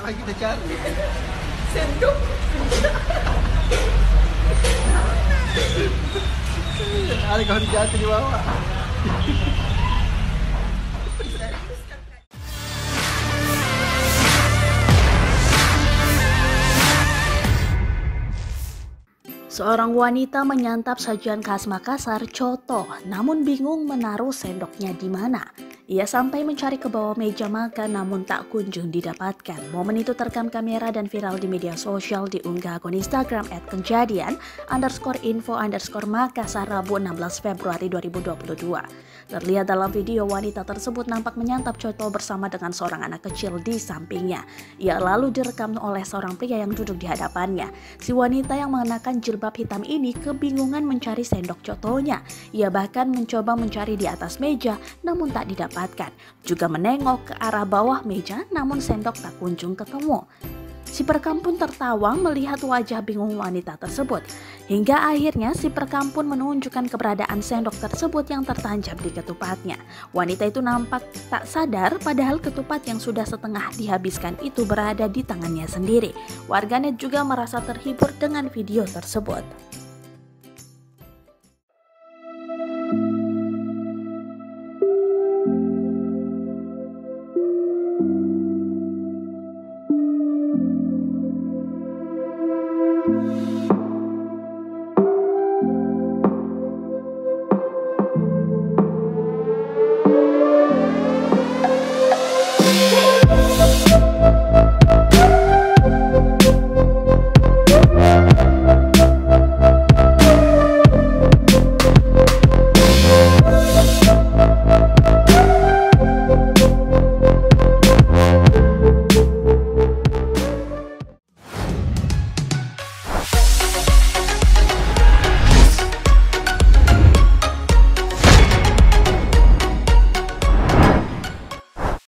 Mari kita cari. Sendok. Ada kawan jatuh di bawah. Seorang wanita menyantap sajian khas Makassar, coto, namun bingung menaruh sendoknya di mana. Ia sampai mencari ke bawah meja makan namun tak kunjung didapatkan. Momen itu terekam kamera dan viral di media sosial, diunggah akun Instagram @kejadian_info_Makassar Rabu 16 Februari 2022. Terlihat dalam video, wanita tersebut nampak menyantap coto bersama dengan seorang anak kecil di sampingnya. Ia lalu direkam oleh seorang pria yang duduk di hadapannya. Si wanita yang mengenakan jilbab hitam ini kebingungan mencari sendok cotonya. Ia bahkan mencoba mencari di atas meja namun tak didapatkan. Juga menengok ke arah bawah meja namun sendok tak kunjung ketemu. Si perekam pun tertawa melihat wajah bingung wanita tersebut. Hingga akhirnya si perekam pun menunjukkan keberadaan sendok tersebut yang tertancap di ketupatnya. Wanita itu nampak tak sadar padahal ketupat yang sudah setengah dihabiskan itu berada di tangannya sendiri. Warganet juga merasa terhibur dengan video tersebut.